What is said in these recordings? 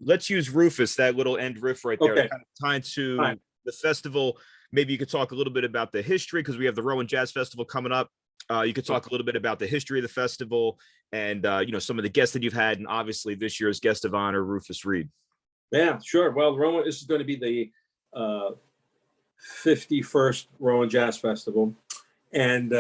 let's use Rufus, that little end riff right there, Okay. kind of tied All to right. the festival. Maybe you could talk a little bit about the history, because we have the Rowan Jazz Festival coming up. You could talk a little bit about the history of the festival and some of the guests that you've had, and obviously this year's guest of honor, Rufus Reed. Yeah, sure. Well, Rowan, this is going to be the 51st Rowan Jazz Festival. And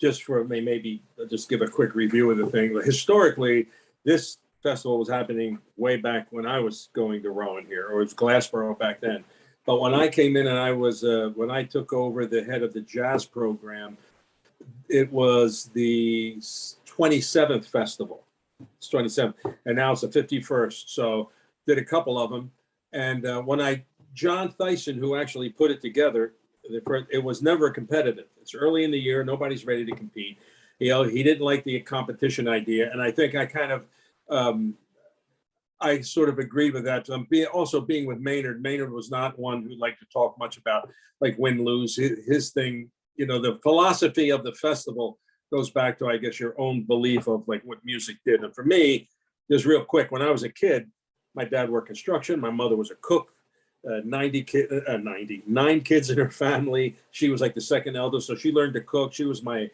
just for maybe just give a quick review of the thing. Historically, this festival was happening way back when I was going to Rowan here, or it was Glassboro back then. But when I came in and I was, when I took over the head of the jazz program, it was the 27th festival. It's 27th, and now it's the 51st. So did a couple of them. And John Thyssen, who actually put it together, it was never competitive. It's early in the year. Nobody's ready to compete. He didn't like the competition idea. And I think I kind of, I sort of agreed with that. Also being with Maynard. Maynard was not one who liked to talk much about like win, lose. His thing, the philosophy of the festival goes back to, I guess, your own belief of like what music did. And for me, just real quick, when I was a kid, my dad worked construction. My mother was a cook. 9 kids in her family. She was like the second eldest, so she learned to cook. She was the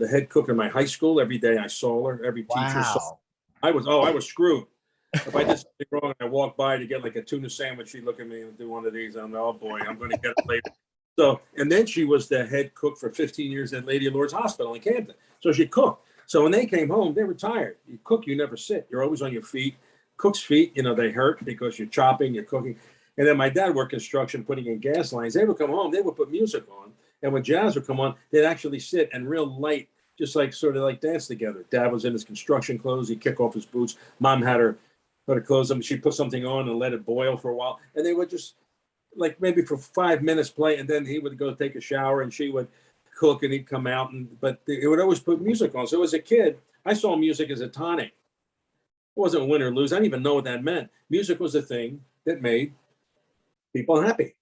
head cook in my high school. Every day I saw her. Every teacher saw her. I was screwed. If I did something wrong, I walked by to get like a tuna sandwich. She'd look at me and do one of these. I'm, oh boy, I'm going to get it later. So, and then she was the head cook for 15 years at Lady of Lourdes Hospital in Camden. So she cooked. So when they came home, they were tired. You cook, you never sit. You're always on your feet. Cook's feet, they hurt because you're chopping, you're cooking. And then my dad worked construction, putting in gas lines. They would come home, they would put music on. And when jazz would come on, they'd actually sit and real light, just like sort of like dance together. Dad was in his construction clothes. He'd kick off his boots. Mom had her put her clothes on. She'd put something on and let it boil for a while. And they would just like maybe for 5 minutes play. And then he would go take a shower and she would cook and he'd come out. But it would always put music on. So as a kid, I saw music as a tonic. It wasn't win or lose. I didn't even know what that meant. Music was a thing that made people happy.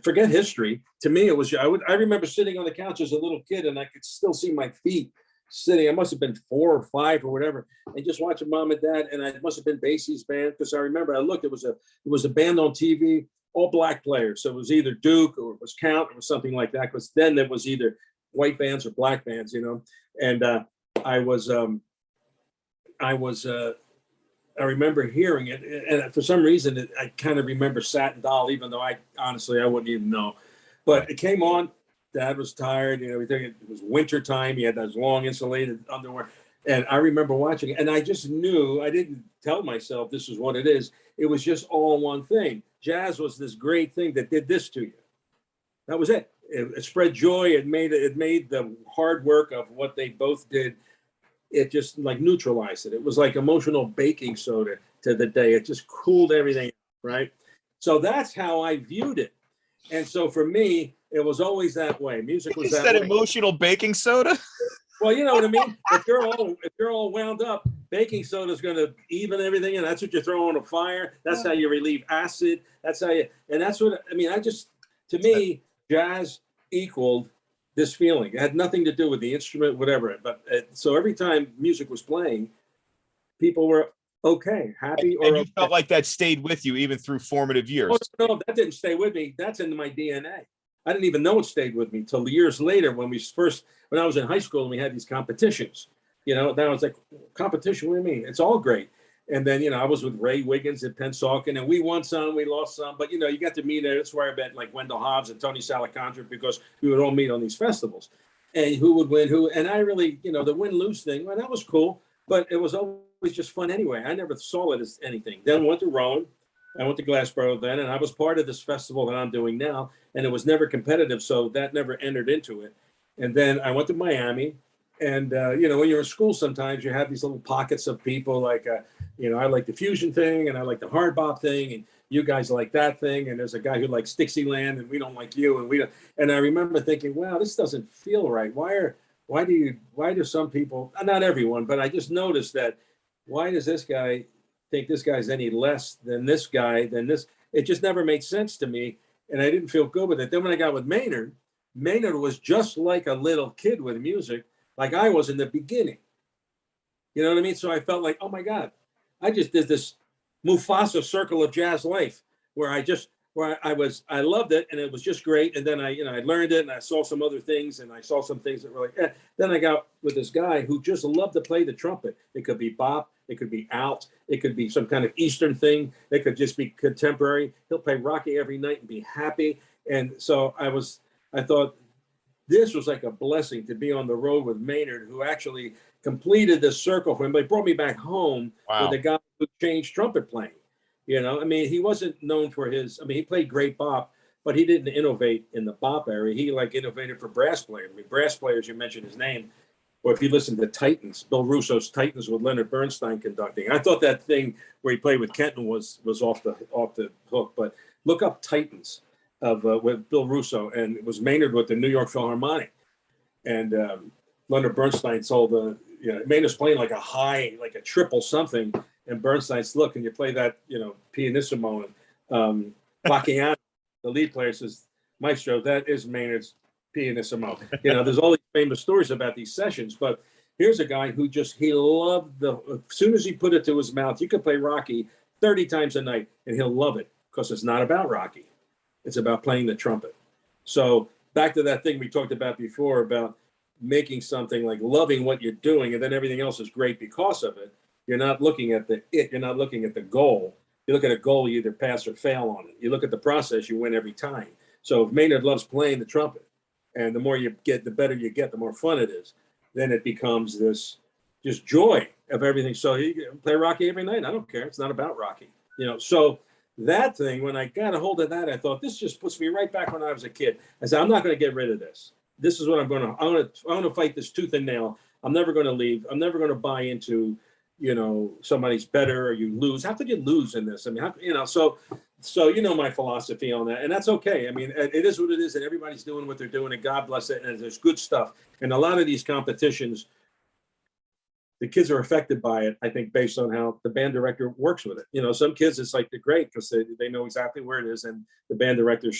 Forget history. To me, it was. I remember sitting on the couch as a little kid, and I could still see my feet sitting. I must have been 4 or 5 or whatever, and just watching mom and dad. And I must have been Basie's band, because I remember I looked. It was a band on TV, all black players. So it was either Duke or it was Count or something like that. Because then there was either white bands or black bands, And I remember hearing it, and for some reason, I kind of remember Satin Doll, even though I wouldn't even know. But it came on. Dad was tired, everything. It was winter time. He had those long insulated underwear, and I remember watching it. And I just knew. I didn't tell myself this is what it is. It was just all one thing. Jazz was this great thing that did this to you. That was it. It spread joy. It made the hard work of what they both did. It just like neutralized it. It was like emotional baking soda to the day. It just cooled everything, right? So that's how I viewed it. And so for me, it was always that way. Music was that way. Emotional baking soda? Well, you know what I mean? If you're all wound up, baking soda is going to even everything in. That's what you throw on a fire. That's how you relieve acid. That's how to me, jazz equaled this feeling. It had nothing to do with the instrument, whatever. But so every time music was playing, people were okay, happy, or and you felt like that stayed with you even through formative years. Oh, no, that didn't stay with me. That's in my DNA. I didn't even know it stayed with me till years later when I was in high school and we had these competitions. Then I was like, competition, what do you mean? It's all great. And then, I was with Ray Wiggins at Pennsauken, and we won some, we lost some, but you got to meet there. That's where I met like Wendell Hobbs and Tony Salicandra, because we would all meet on these festivals, and who would win who. And I really, the win-lose thing, well, that was cool, but it was always just fun anyway. I never saw it as anything. Then went to Rowan, I went to Glassboro then, and I was part of this festival that I'm doing now, and it was never competitive, so that never entered into it. And then I went to Miami. And, when you're in school, sometimes you have these little pockets of people like, I like the fusion thing and I like the hard bop thing. And you guys like that thing. And there's a guy who likes Dixieland and we don't like you. And I remember thinking, wow, this doesn't feel right. Why do some people, not everyone, but I just noticed that, why does this guy think this guy's any less than this guy, than this? It just never made sense to me. And I didn't feel good with it. Then when I got with Maynard was just like a little kid with music, like I was in the beginning. You know what I mean? So I felt like, oh my God, I just did this Mufasa Circle of Jazz Life, where I loved it and it was just great. And then I learned it and I saw some other things and I saw some things that were like, eh. Then I got with this guy who just loved to play the trumpet. It could be bop, it could be alt, it could be some kind of Eastern thing. It could just be contemporary. He'll play Rocky every night and be happy. And so I thought this was like a blessing to be on the road with Maynard, who actually completed this circle for him. They brought me back home with a guy who changed trumpet playing. I mean, he wasn't known for he played great bop, but he didn't innovate in the bop area. He innovated for brass players. I mean, brass players, you mentioned his name, or if you listen to Titans, Bill Russo's Titans with Leonard Bernstein conducting. I thought that thing where he played with Kenton was off the hook, but look up Titans with Bill Russo, and it was Maynard with the New York Philharmonic, and Leonard Bernstein told Maynard's playing like a high, like a triple something. And Bernstein's look, and you play that, pianissimo, and Bacchiano, the lead player, says, "Maestro, that is Maynard's pianissimo." There's all these famous stories about these sessions, but here's a guy who he loved as soon as he put it to his mouth, you could play Rocky 30 times a night and he'll love it because it's not about Rocky. It's about playing the trumpet. So back to that thing we talked about before about making something like loving what you're doing, and then everything else is great because of it. You're not looking at you're not looking at the goal. You look at a goal, you either pass or fail on it. You look at the process, you win every time. So if Maynard loves playing the trumpet, and the more you get, the better you get, the more fun it is, then it becomes this just joy of everything. So you play Rocky every night. I don't care. It's not about Rocky. So that thing, when I got a hold of that, I thought, this just puts me right back when I was a kid. I said, I'm not going to get rid of this. This is what I'm going to fight this tooth and nail. I'm never going to leave. I'm never going to buy into somebody's better or you lose. How could you lose in this? I mean, so my philosophy on that, and that's okay. I mean, it is what it is, and everybody's doing what they're doing, and God bless it. And there's good stuff. And a lot of these competitions, the kids are affected by it, I think, based on how the band director works with it. Some kids, it's like they're great because they know exactly where it is, and the band director,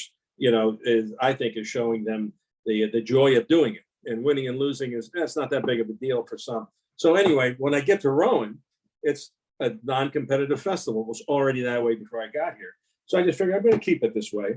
I think is showing them the joy of doing it. And winning and losing that's not that big of a deal for some. So anyway, when I get to Rowan, it's a non-competitive festival. It was already that way before I got here. So I just figured I'm going to keep it this way.